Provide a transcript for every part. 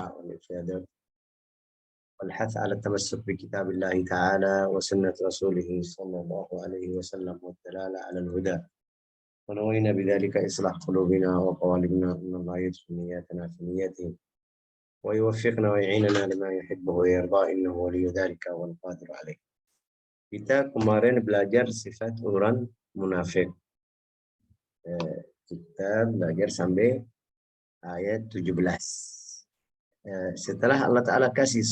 والإفادة والحث على التمسك بكتاب الله تعالى وسنة رسوله صلى الله عليه وسلم والدلالة على الهدى، ونوينا بذلك إصلاح قلوبنا وقوالبنا، إن الله يدخل نياتنا في نياتهم ويوفقنا ويعيننا لما يحبه ويرضى، إنه ولي ذلك والقادر عليه. Kita kemarin belajar sifat orang munafik. Kita belajar sampai ayat 17. Setelah Allah Ta'ala kasih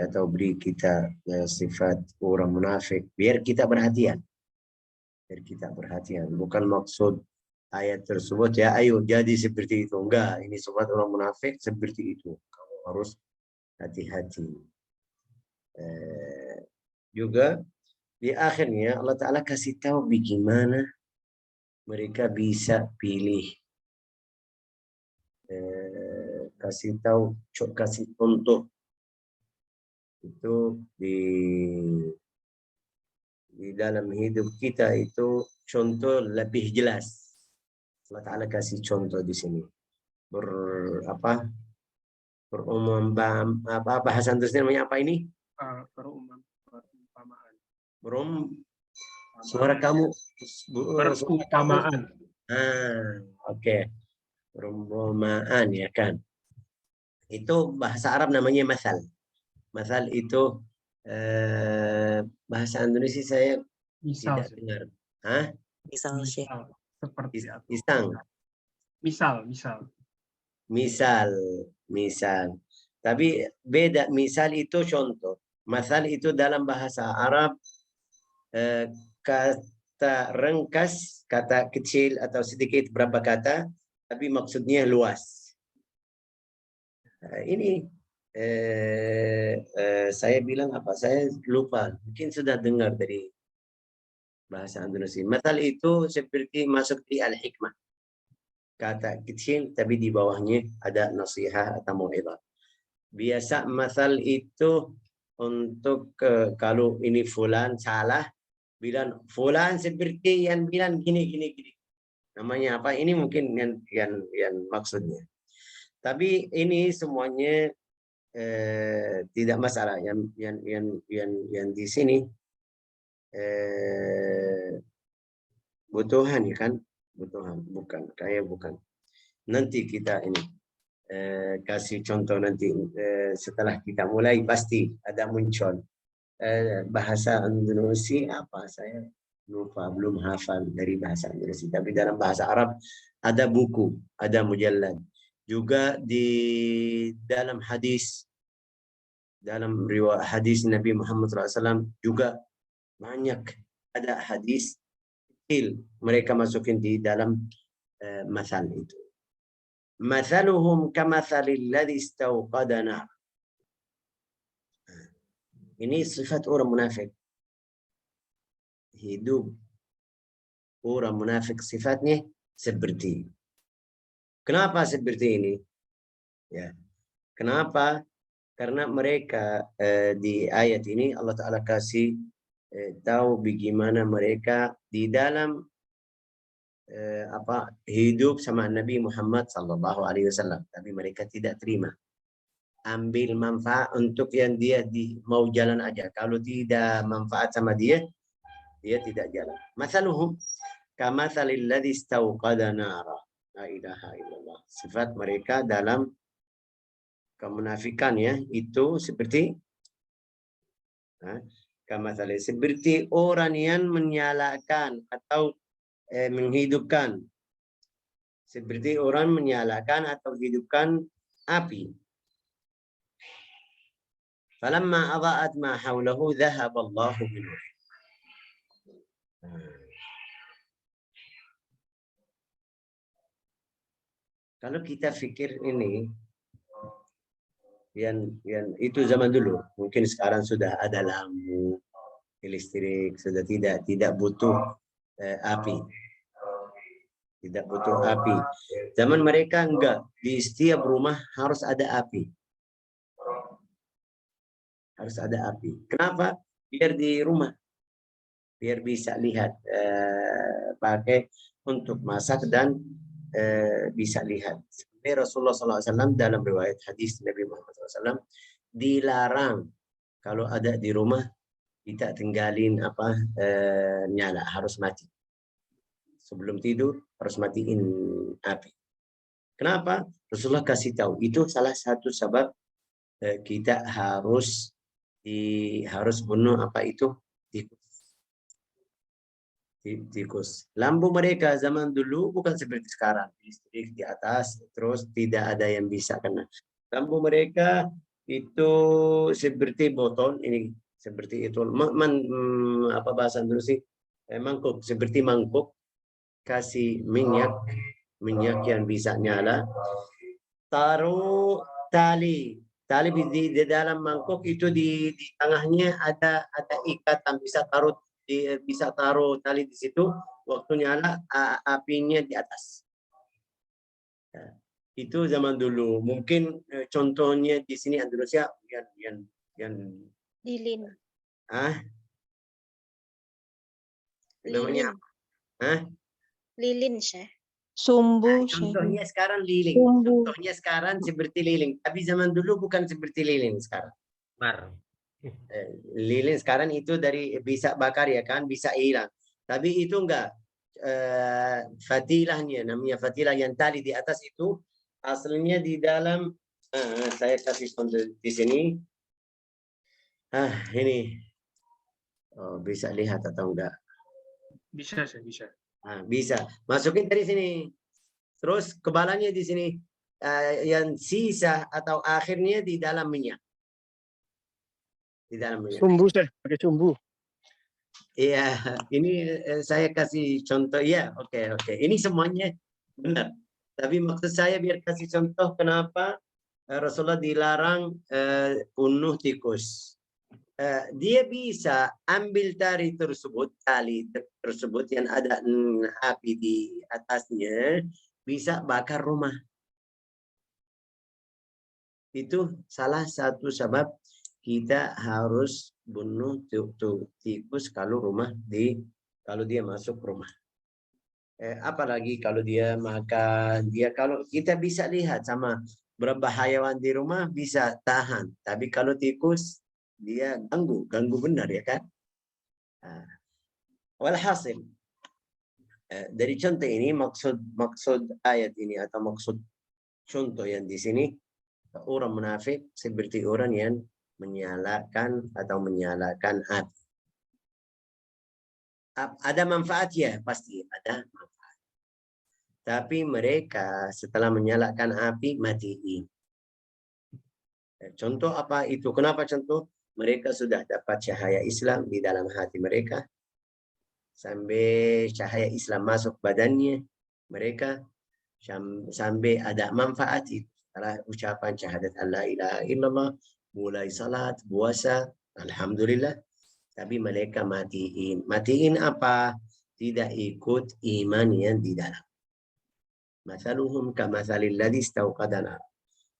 atau beri kita sifat orang munafik, biar kita perhatian. Bukan maksud ayat tersebut ya ayo jadi seperti itu. Enggak, ini sifat orang munafik seperti itu. Kamu harus hati-hati. Juga di akhirnya Allah Ta'ala kasih tahu bagaimana mereka bisa pilih. Kasih contoh itu di dalam hidup kita itu contoh lebih jelas. Allah Ta'ala kasih contoh di sini. Bahasa Indonesia namanya apa ini? Suara kamu perumpamaan. Oke. Perumpamaan ya kan. Itu bahasa Arab namanya masal. Masal itu bahasa Indonesia saya tidak dengar. Misal. Seperti misal. Tapi beda, misal itu contoh. Masal itu dalam bahasa Arab kata ringkas, kata kecil atau sedikit berapa kata, tapi maksudnya luas. Ini saya bilang apa? Saya lupa. Mungkin sudah dengar dari bahasa Indonesia. Masal itu seperti masuk di al-hikmah. Kata kecil, tapi di bawahnya ada nasihat atau mau'izah. Biasa masal itu untuk kalau ini fulan salah, bilang fulan seperti yang bilang gini. Namanya apa? Ini mungkin yang maksudnya. Tapi ini semuanya tidak masalah. Yang di sini butuhan ya kan? Butuhan, bukan. Nanti kita ini kasih contoh nanti setelah kita mulai pasti ada muncul. Bahasa Indonesia apa saya lupa, belum hafal dari bahasa Indonesia, tapi dalam bahasa Arab ada buku, ada mujallad. Juga di dalam hadis, dalam riwayat hadis Nabi Muhammad SAW juga banyak ada hadis kecil mereka masukin di dalam masal itu. Mathaluhum kamathalil ladzi istawqada nar. Ini sifat orang munafik. Hidup orang munafik sifatnya seperti. Kenapa seperti ini? Ya. Kenapa? Karena mereka di ayat ini Allah Ta'ala kasih tahu bagaimana mereka di dalam hidup sama Nabi Muhammad SAW. Tapi mereka tidak terima. Ambil manfaat untuk yang dia mau jalan aja. Kalau tidak manfaat sama dia tidak jalan. Masaluhum kamathalil ladzi istawqada nara. La ilaha illallah. Sifat mereka dalam kemunafikan ya itu seperti kamathalil, seperti orang yang menyalakan atau menghidupkan. Seperti orang menyalakan atau hidupkan api. Falamma adha'at ma hawlahu dhahaba Allahu minhu. Kalau kita pikir ini yang itu zaman dulu, mungkin sekarang sudah ada lampu listrik, sudah tidak butuh api. Tidak butuh api. Zaman mereka enggak, di setiap rumah harus ada api. Harus ada api. Kenapa? Biar di rumah, biar bisa lihat, pakai untuk masak dan bisa lihat Sampai Rasulullah SAW dalam riwayat hadis Nabi Muhammad SAW dilarang kalau ada di rumah kita tinggalin nyala, harus mati. Sebelum tidur harus matiin api. Kenapa? Rasulullah kasih tahu itu salah satu sebab kita harus bunuh tikus. Lampu mereka zaman dulu bukan seperti sekarang, listrik di atas terus tidak ada yang bisa kena. Lampu mereka itu seperti botol ini, seperti itu. Apa bahasa dulu sih? Mangkuk, seperti mangkuk, kasih minyak yang bisa nyala, taruh tali di dalam mangkuk itu di tengahnya ada ikatan, bisa taruh tali di situ, waktu nyala apinya di atas. Itu zaman dulu. Mungkin contohnya di sini Indonesia yang lilin. Namanya Lilin, Syekh. Sumbu. Contohnya sekarang lilin. Contohnya sekarang seperti lilin. Tapi zaman dulu bukan seperti lilin sekarang. Lilin sekarang itu bisa bakar ya kan, bisa hilang. Tapi itu enggak. Fatilahnya, namanya fatilah yang tali di atas itu aslinya di dalam. Saya kasih contoh di sini. Ini. Bisa lihat atau enggak? Bisa, bisa. Bisa. Masukin dari sini. Terus kebalanya di sini. Yang sisa atau akhirnya di dalam minyak. Di dalam minyak. Sumbu, saya pakai sumbu. Iya, ini saya kasih contoh ya. Oke. Ini semuanya benar. Tapi maksud saya biar kasih contoh kenapa Rasulullah dilarang bunuh tikus. Dia bisa ambil tali tersebut yang ada api di atasnya, bisa bakar rumah. Itu salah satu sebab kita harus bunuh tikus kalau dia masuk rumah. Apalagi kalau dia makan, kalau kita bisa lihat sama berapa hayawan di rumah bisa tahan. Tapi kalau tikus dia ganggu benar ya kan? Walhasil dari contoh ini maksud ayat ini atau maksud contoh yang di sini, orang munafik seperti orang yang menyalakan api. Ada manfaat ya, pasti ada manfaat. Tapi mereka setelah menyalakan api matiin. Contoh apa itu? Kenapa contoh? Mereka sudah dapat cahaya Islam di dalam hati mereka. Sampai cahaya Islam masuk badannya mereka. Sampai ada manfaat itu. Setelah ucapan syahadat la ilaha illallah, mulai salat, puasa, alhamdulillah. Tapi mereka matiin. Matiin apa? Tidak ikut iman yang di dalam. Mathaluhum kamathalil ladzi istauqada nar.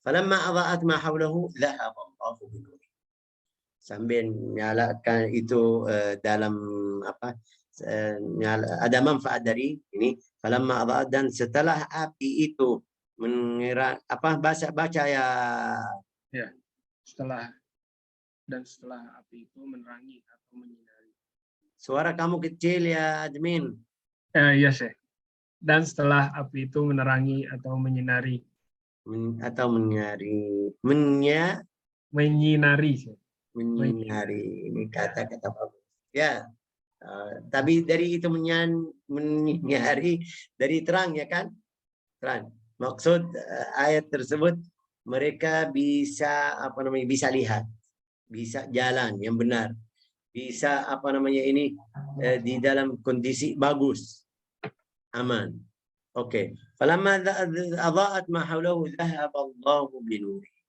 Falamma adha'at ma hawlahu dhahaba Allahu binurihim. Sambil nyalakan itu dalam ada manfaat dari ini. Falamma adha'at, dan setelah api itu baca ya. Ya. Setelah api itu menerangi atau menyinari. Suara kamu kecil ya, admin. Iya, Syekh. Dan setelah api itu menerangi atau menyinari. Menyinari, Syekh. Menyinari. Ini kata-kata bagus. Ya. Tapi dari itu menyinari dari terang ya kan? Terang. Maksud ayat tersebut mereka bisa bisa lihat, bisa jalan yang benar, bisa di dalam kondisi bagus, aman. Oke. Falamma adha'at ma hawlahu dhahaba Allahu binurihim.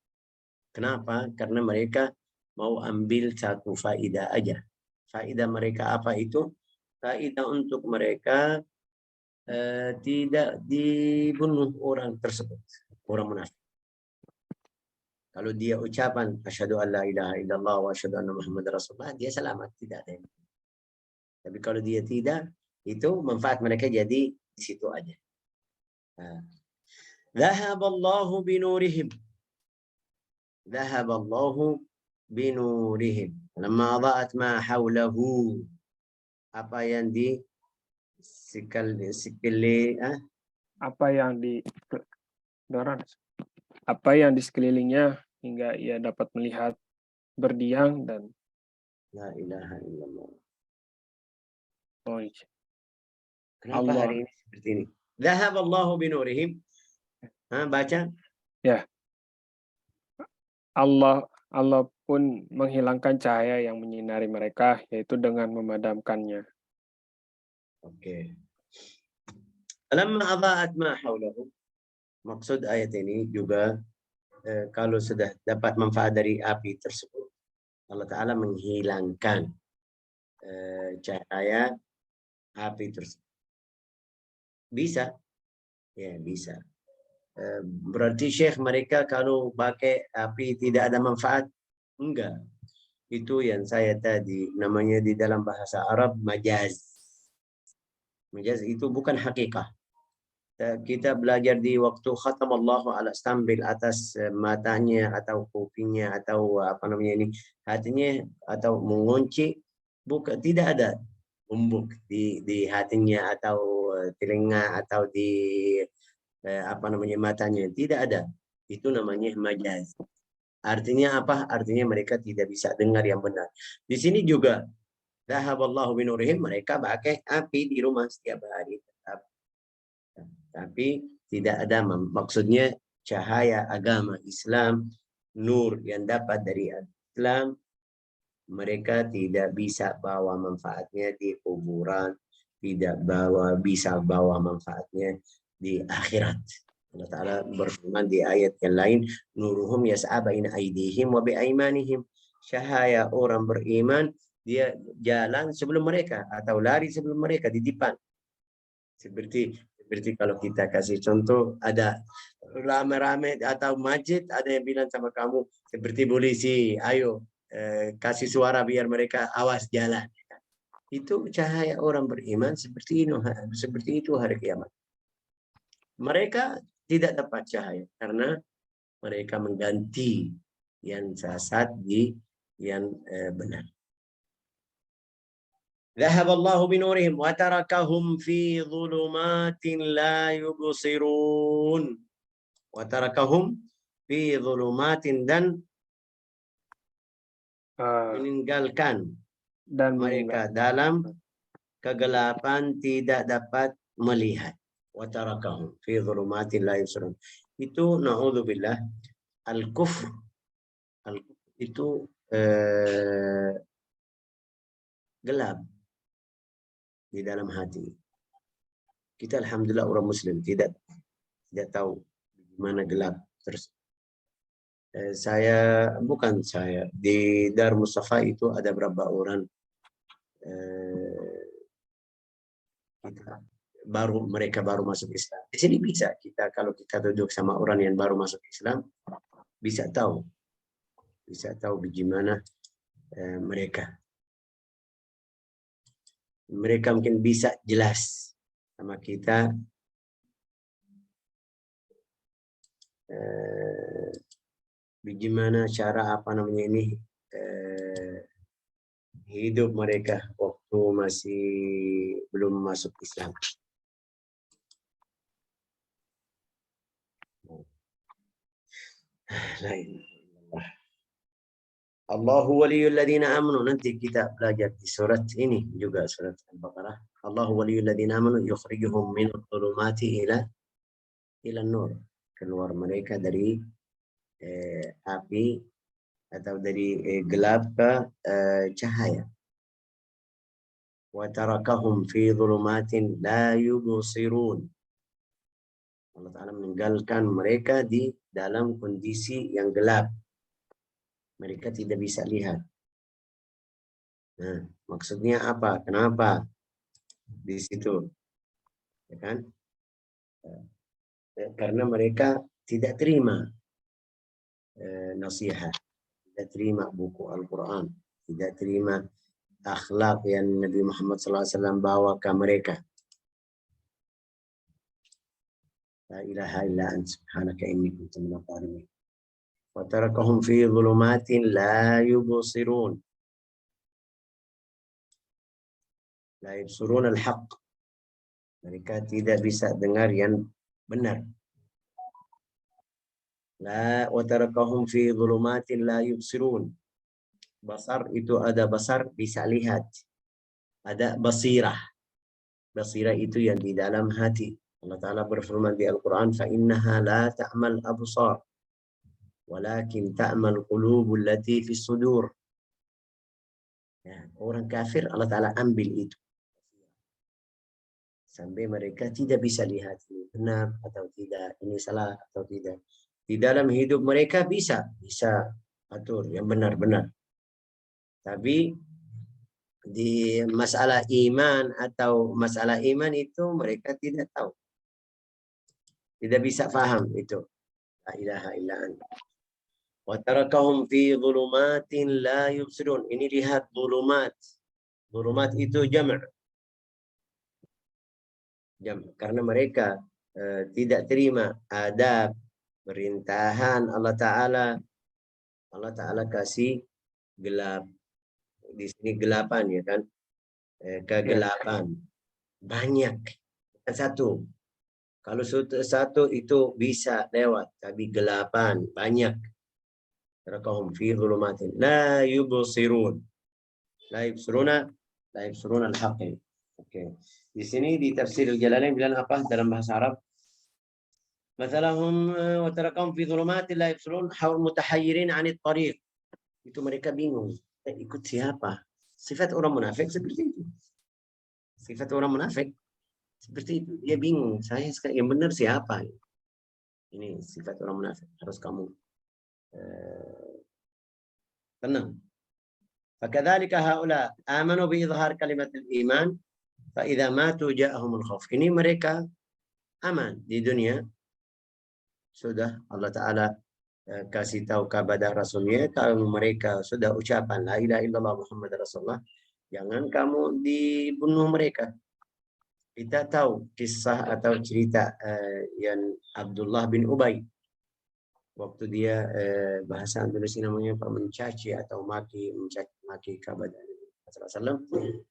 Kenapa? Karena mereka mau ambil satu faidah aja. Faidah mereka apa itu? Faidah untuk mereka tidak dibunuh orang tersebut, orang munafik. Kalau dia ucapan asyhadu an la ilaha illallah wa asyhadu anna muhammadar rasulullah, dia selamat, tidak ada yang. Tapi kalau dia tidak, itu manfaat mereka jadi di situ aja. Dhahaballahu binurihim. Dhahaballahu binurihim. Lamma adha'at ma hawlahu. Apa yang di apa yang di sekelilingnya hingga ia dapat melihat berdiam dan La ilaha illallah. oh, iya. Kenapa Allah. hari ini seperti ini? Dhahaballahu binurihim. Baca. Ya. Allah pun menghilangkan cahaya yang menyinari mereka, yaitu dengan memadamkannya. Oke. Lamma adha'at ma hawlahu. Maksud ayat ini juga kalau sudah dapat manfaat dari api tersebut, Allah Ta'ala menghilangkan cahaya api tersebut. Bisa? Ya, bisa. Berarti Syekh mereka kalau pakai api tidak ada manfaat? Enggak. Itu yang saya tadi namanya di dalam bahasa Arab majaz. Majaz itu bukan hakikah. Kita belajar di waktu khatamallahu ala stambil atas matanya atau kupinya atau apa namanya ini hatinya atau mengunci, bukan, tidak ada umbuk di hatinya atau telinga atau di apa namanya matanya, tidak ada. Itu namanya majaz. Artinya apa? Artinya mereka tidak bisa dengar yang benar. Di sini juga dhahaballahu binurihim, mereka pakai api di rumah setiap hari. Tapi tidak ada maksudnya cahaya agama Islam, nur yang dapat dari Islam, mereka tidak bisa bawa manfaatnya di kuburan, tidak bisa bawa manfaatnya di akhirat. Allah Ta'ala berfirman di ayat yang lain, nuruhum yas'a baina aydihim wa biaimanihim. Cahaya orang beriman dia jalan sebelum mereka atau lari sebelum mereka di depan. Seperti kalau kita kasih contoh, ada rame-rame atau masjid, ada yang bilang sama kamu seperti polisi, ayo kasih suara biar mereka awas jalan. Itu cahaya orang beriman seperti itu hari kiamat. Mereka tidak dapat cahaya karena mereka mengganti yang sesat di yang benar. Dhahaballahu binurihim wa tarakahum fi dhulumatin la yubsirun. Wa tarakahum fi dhulumatin, dan meninggalkan mereka dalam kegelapan tidak dapat melihat. Wa tarakahum fi dhulumatin la yubsirun. Itu na'udzubillah al-kufr. Al-kufr itu gelap di dalam hati. Kita alhamdulillah orang muslim tidak tahu gimana gelap terus. Di Dar Mustafa itu ada berapa orang mereka baru masuk Islam. Di sini bisa kita, kalau kita duduk sama orang yang baru masuk Islam, bisa tahu bagaimana mereka mungkin bisa jelas sama kita bagaimana cara hidup mereka waktu masih belum masuk Islam. Allahu waliyul ladzina amanu, nanti kita belajar di surat ini juga, surat Al-Baqarah. Allahu waliyul ladzina amanu yukhrijuhum minadh dhulumati ila nur, keluar mereka dari api atau dari gelap ke cahaya. Wa tarakahum fi dhulumatin la yubsirun. Allah Ta'ala meninggalkan mereka di dalam kondisi yang gelap. Mereka tidak bisa lihat. Nah, maksudnya apa? Kenapa di situ? Ya kan? Karena mereka tidak terima nasihat, tidak terima buku Al-Quran, tidak terima akhlak yang Nabi Muhammad SAW bawa ke mereka. La ilaha illa anta subhanaka inni kuntu minadh dhalimin. Wa tarakahum fi dhulumatin la yubsirun. La yubsirun al-haq. Mereka tidak bisa dengar yang benar. La wa tarakahum fi dhulumatin la yubsirun. Basar itu ada basar, bisa lihat. Ada basirah. Basirah itu yang di dalam hati. Allah Ta'ala berfirman di Al-Quran, فَإِنَّهَا لَا تَعْمَلْ أَبْصَارِ وَلَكِنْ تَعْمَلْ قُلُوبُ الَّتِي فِي الصُّدُورِ. Ya, orang kafir Allah Ta'ala ambil itu. Sampai mereka tidak bisa lihat ini benar atau tidak, ini salah atau tidak. Di dalam hidup mereka bisa atur yang benar-benar. Tapi di masalah iman atau masalah iman itu mereka tidak tahu. Tidak bisa faham itu. La ilaha illa anta. Wa tarakahum fi dhulumatin la yubsirun. Ini lihat dhulumat. Dhulumat itu jam'. Karena mereka tidak terima adab perintahan Allah Ta'ala. Allah Ta'ala kasih gelap. Di sini gelapan ya kan. Kegelapan. Banyak. Bukan satu. Kalau satu itu bisa lewat, tapi gelapan banyak. Tarakahum fi dhulumatin la yubsirun. La yubsiruna al-haqq. Oke. Di sini di tafsir Al-Jalalain bilang apa dalam bahasa Arab? Mathalahum wa tarakahum fi dhulumatin la yubsirun haul mutahayyirin 'anit tariq. Itu mereka bingung. Ikut siapa? Sifat orang munafik seperti itu. Sifat orang munafik seperti itu, dia bingung. Saya yang benar siapa? Ini sifat orang munafik. Harus kamu tenang. Fakadzalika haula amanu bi izhar kalimatul iman, fa idza matu ja'ahumul khauf. Ini mereka aman di dunia. Sudah Allah Ta'ala kasih tahu kepada Rasulnya kalau mereka sudah ucapan la ilaha illallah Muhammad Rasulullah, jangan kamu dibunuh mereka. Kita tahu kisah atau cerita yang Abdullah bin Ubay. Waktu dia bahasa Indonesia namanya mencaci atau maki kepada Rasulullah.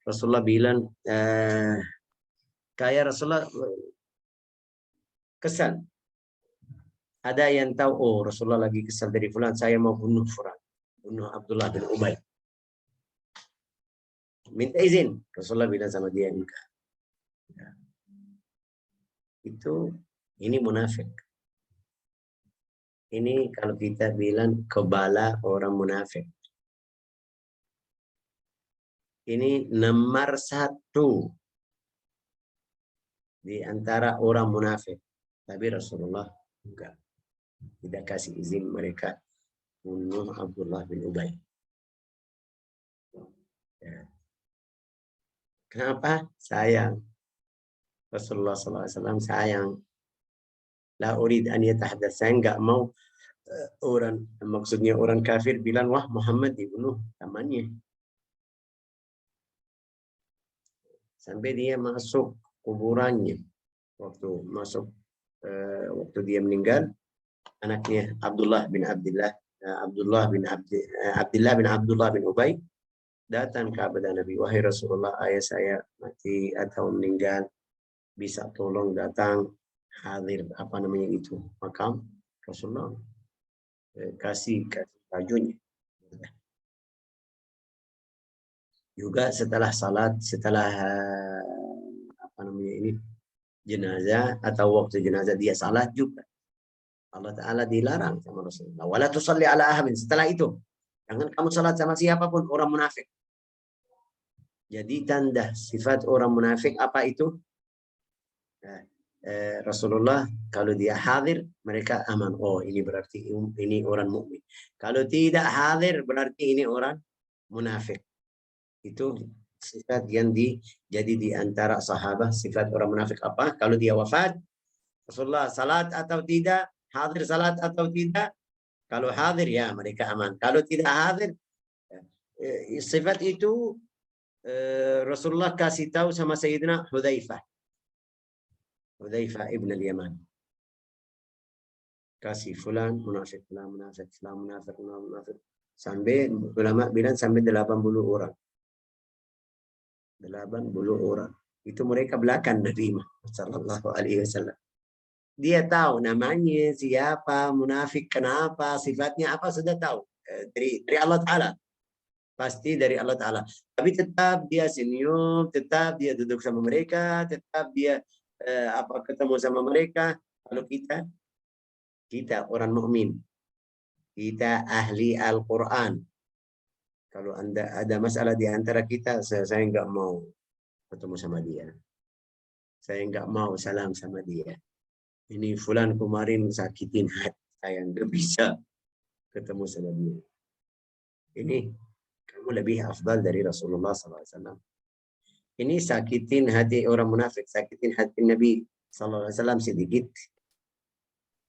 Rasulullah bilang, kayak Rasulullah kesal. Ada yang tahu, oh Rasulullah lagi kesal dari fulan, saya mau bunuh fulan. Bunuh Abdullah bin Ubay. Minta izin. Rasulullah bilang sama dia, enggak. Ini munafik. Ini kalau kita bilang kebala orang munafik. Ini nomor 1 di antara orang munafik. Tapi Rasulullah enggak. Tidak kasih izin mereka bunuh Abdullah bin Ubay. Ya. Kenapa? Sayang. Rasulullah SAW sayang. La urid an yatahadath. Saya enggak mau maksudnya orang kafir bilang, wah Muhammad dibunuh temannya. Sampai dia masuk kuburannya. Waktu dia meninggal, anaknya Abdullah bin Abdullah bin Ubay datang kepada Nabi, wahai Rasulullah, ayah saya mati atau meninggal, bisa tolong datang hadir makam Rasulullah, kasih bajunya. Juga setelah salat, setelah jenazah atau waktu jenazah dia salat juga. Allah Ta'ala dilarang sama Rasulullah. Wala tusalli ala ahadin. Setelah itu, jangan kamu salat sama siapapun, orang munafik. Jadi tanda sifat orang munafik apa itu? Rasulullah kalau dia hadir, mereka aman. Oh, ini berarti ini orang mukmin. Kalau tidak hadir, berarti ini orang munafik. Itu sifat yang jadi di antara sahabat. Sifat orang munafik apa? Kalau dia wafat, Rasulullah salat atau tidak, hadir salat atau tidak. Kalau hadir ya mereka aman. Kalau tidak hadir, sifat itu Rasulullah kasih tahu sama Sayyidina Hudzaifah ibn al-Yaman. kasih fulan munafik, fulan munafik, fulan munafik, fulan munafik. Sampai ulama bilang sampai 80 orang. 80 orang. Itu mereka belakang Nabi Muhammad sallallahu alaihi wasallam. Dia tahu namanya siapa, munafik kenapa, sifatnya apa sudah tahu. Dari Allah Ta'ala. Pasti dari Allah Ta'ala. Tapi tetap dia senyum, tetap dia duduk sama mereka, tetap dia ketemu sama mereka. Kalau kita orang mukmin, kita ahli Al-Quran. Kalau ada masalah di antara kita, saya nggak mau ketemu sama dia. Saya nggak mau salam sama dia. Ini fulan kemarin sakitin hati saya, nggak bisa ketemu sama dia. Ini kamu lebih afdal dari Rasulullah SAW. Ini sakitin hati orang munafik, sakitin hati Nabi SAW sedikit.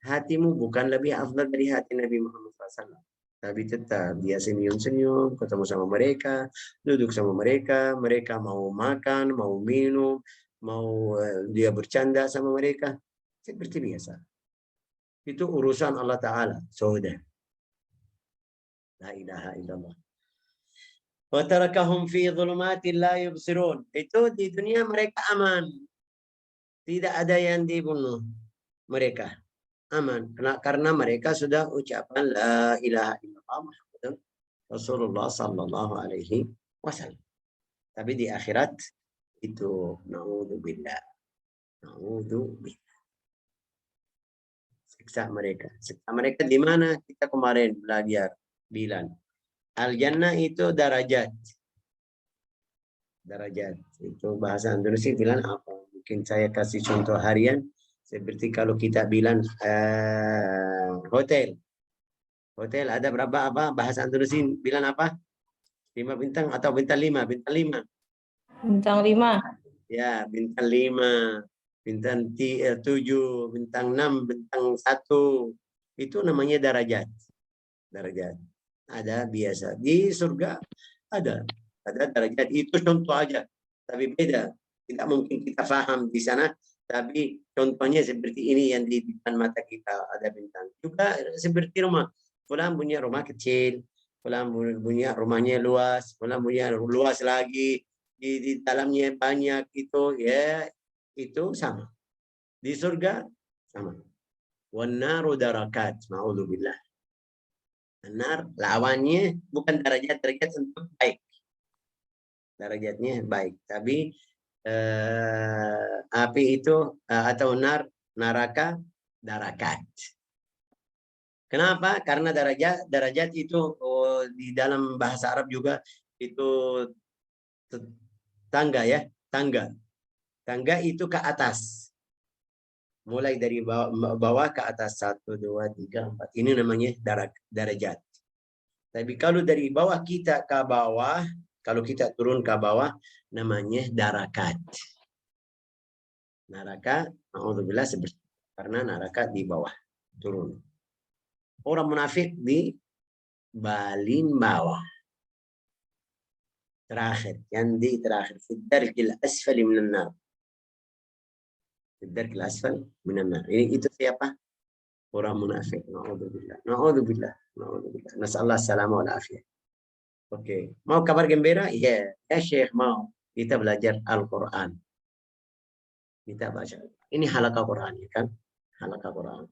Hatimu bukan lebih afdal dari hati Nabi Muhammad SAW. Tapi tetap dia senyum-senyum, ketemu sama mereka, duduk sama mereka, mereka mau makan, mau minum, mau dia bercanda sama mereka. Seperti biasa. Itu urusan Allah Ta'ala. Sudah. La ilaha illallah. Wa tarakahum fi dhulumatin la yubsirun. Itu di dunia mereka aman. Tidak ada yang dibunuh mereka. Aman. Karena mereka sudah ucapan la ilaha illallah Muhammadur Rasulullah sallallahu alaihi wasallam. Tapi di akhirat itu naudzubillah. Naudzubillah. Siksa mereka. Siksa mereka di mana? Kita kemarin belajar bilang. Al-Jannah itu darajat. Darajat. Itu bahasa Indonesia bilang apa? Mungkin saya kasih contoh harian. Seperti kalau kita bilang hotel. Hotel ada berapa apa? Bahasa Indonesia bilang apa? 5 bintang atau bintang 5? Bintang 5. Bintang 5. Ya, bintang 5. Bintang 7, bintang 6, bintang 1. Itu namanya darajat. Darajat. Ada biasa. Di surga ada darajat. Itu contoh aja. Tapi beda. Tidak mungkin kita paham di sana. Tapi contohnya seperti ini yang di depan mata kita ada bintang. Juga seperti rumah. Fulan punya rumah kecil. Fulan punya rumahnya luas. Fulan punya luas lagi. Di dalamnya banyak itu. Ya. Itu sama. Di surga sama. Wan naru darakat. Ma'udzubillah. Nar lawannya bukan derajat untuk baik. Derajatnya baik. Tapi api itu atau neraka darakat. Kenapa? Karena derajat itu di dalam bahasa Arab juga itu tangga ya, tangga. Tangga itu ke atas. Mulai dari bawah ke atas 1, 2, 3, 4. Ini namanya darajat. Tapi kalau dari bawah kita ke bawah, kalau kita turun ke bawah, namanya darakat. Neraka, alhamdulillah seperti karena neraka di bawah turun. Orang munafik di balin bawah. Terakhir, yang di terakhir. Fiddarkil asfali minan nar. Fiddarkil asfal minan nar. Ini itu siapa? Orang munafik. Na'udzubillah. Na'udzubillah. Na'udzubillah. Nasallahu salamah wal afiyah. Oke. Mau kabar gembira? Iya. Ya Syekh mau. Kita belajar Al-Quran. Kita baca. Ini halaqah Quran ya kan? Halaqah Quran.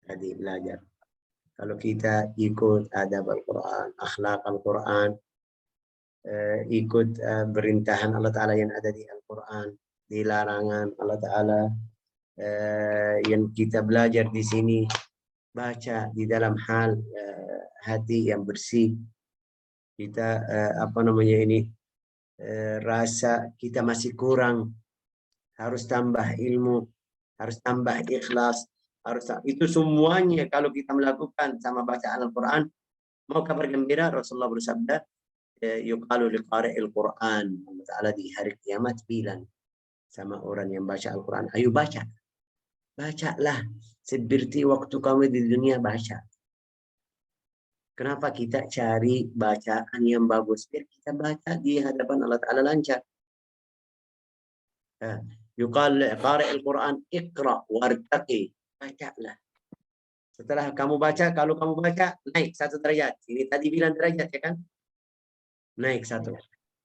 Jadi belajar. Kalau kita ikut adab Al-Quran, akhlak Al-Quran, ikut perintahan Allah Ta'ala yang ada di Al-Quran, di larangan Allah Ta'ala yang kita belajar di sini, baca di dalam hal hati yang bersih. Kita rasa kita masih kurang, harus tambah ilmu, harus tambah ikhlas, itu semuanya kalau kita melakukan sama baca Al-Quran. Mau kabar gembira, Rasulullah bersabda, yuqalu liqari'il Quran. Allah Ta'ala di hari kiamat bilang sama orang yang baca Al-Quran, ayo baca. Bacalah seperti waktu kamu di dunia baca. Kenapa kita cari bacaan yang bagus? Biar kita baca di hadapan Allah Ta'ala lancar. Yuqal qari'il Quran, iqra wartaqi. Bacalah. Setelah kamu baca, kalau kamu baca, naik 1 derajat. Ini tadi 9 derajat ya kan? Naik 1.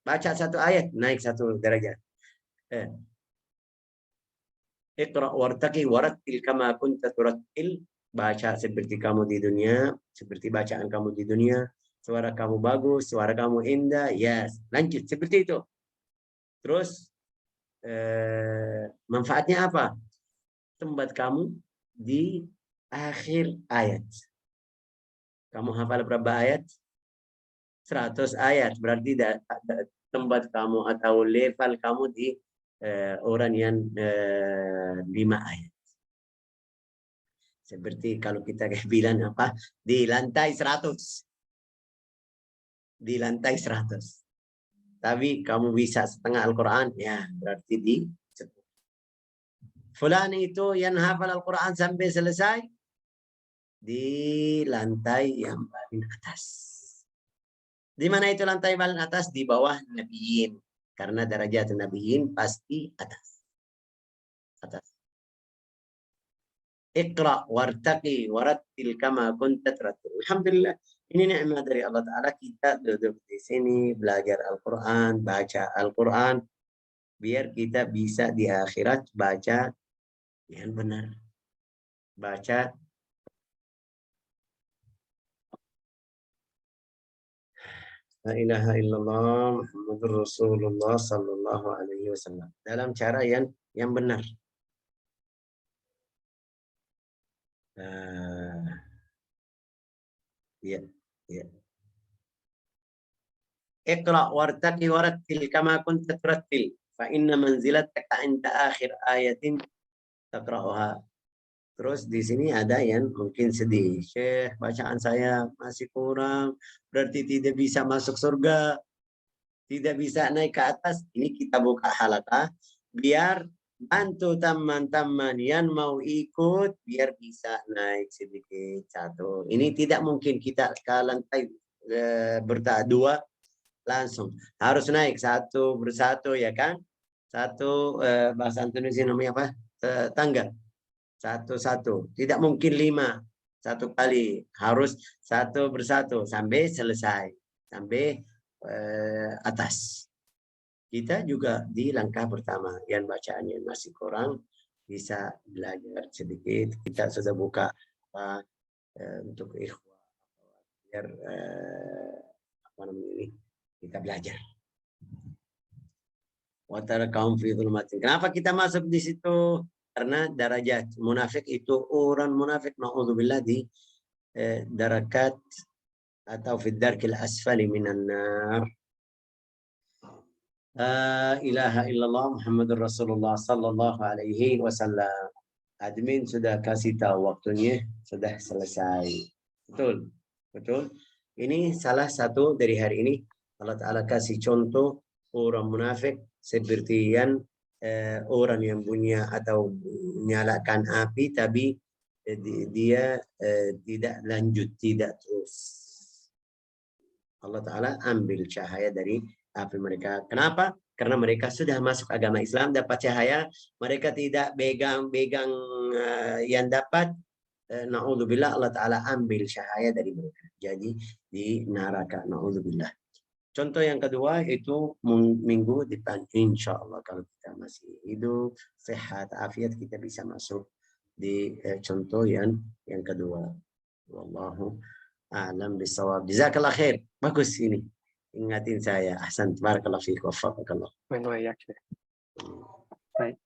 Baca 1 ayat, naik 1 derajat. Iqra wartaqi warattil kama kunta turattil. Baca seperti kamu di dunia, seperti bacaan kamu di dunia. Suara kamu bagus, suara kamu indah. Yes, lanjut seperti itu. Terus manfaatnya apa? Tempat kamu di akhir ayat. Kamu hafal berapa ayat? 100 ayat. Berarti tempat kamu atau level kamu di orang yang 5 ayat. Seperti kalau kita bilang apa? Di lantai 100. Di lantai 100. Tapi kamu bisa setengah Al-Quran, ya berarti di 10. Fulan itu yang hafal Al-Quran sampai selesai di lantai yang paling atas. Di mana itu lantai paling atas? Di bawah Nabiyin. Karena derajat Nabiyin pasti atas. Atas. Iqra wartaqi warattil kama kunta turattil. Alhamdulillah. Ini nikmat dari Allah Ta'ala. Kita duduk di sini, belajar Al-Quran, baca Al-Quran. Biar kita bisa di akhirat baca yang benar. Baca La ilaha illallah Muhammadur Rasulullah sallallahu alaihi wasallam. Dalam cara yang benar. Ya. Iqra wartaqi warattil kama kunta turattil fa inna manzilataka 'inda akhir ayatin taqra'uha. Terus di sini ada yang mungkin sedih. Syekh, bacaan saya masih kurang, berarti tidak bisa masuk surga, tidak bisa naik ke atas. Ini kita buka halaqah biar bantu teman-teman yang mau ikut biar bisa naik sedikit 1. Ini tidak mungkin kita ke lantai berdua langsung. Harus naik 1 persatu ya kan? 1 bahasa Indonesia namanya apa? Tangga. 1-1. Tidak mungkin 5 1 kali. Harus 1 persatu sampai selesai. Sampai atas. Kita juga di langkah pertama. Yang bacaannya masih kurang. Bisa belajar sedikit. Kita sudah buka untuk ikhwah. Biar apa namanya ini? Kita belajar. Watarakam fi dhulumatin. Kenapa kita masuk di situ? Karena derajat munafik itu orang munafik naudzubillah di darakat atau fi darkil asfali minan nar. La ilaha illallah Muhammadur Rasulullah sallallahu alaihi wasallam. Admin sudah kasih tahu waktunya sudah selesai. Betul. Betul. Ini salah satu dari hari ini Allah Ta'ala kasih contoh orang munafik seperti yang orang yang punya atau menyalakan api tapi dia tidak lanjut, tidak terus. Allah Ta'ala ambil cahaya dari api mereka. Kenapa? Karena mereka sudah masuk agama Islam, dapat cahaya, mereka tidak pegang-pegang yang dapat. Na'udzubillah, Allah Ta'ala ambil cahaya dari mereka. Jadi di neraka, na'udzubillah. Contoh yang kedua itu minggu depan insya Allah kalau kita masih hidup, sehat, afiat kita bisa masuk di contoh yang kedua. Wallahu a'lam bishawab. Jazakallah khair. Bagus ini. Ingatin saya. Ahsan. Barakallahu fiik. Waffaqakallah. Baik.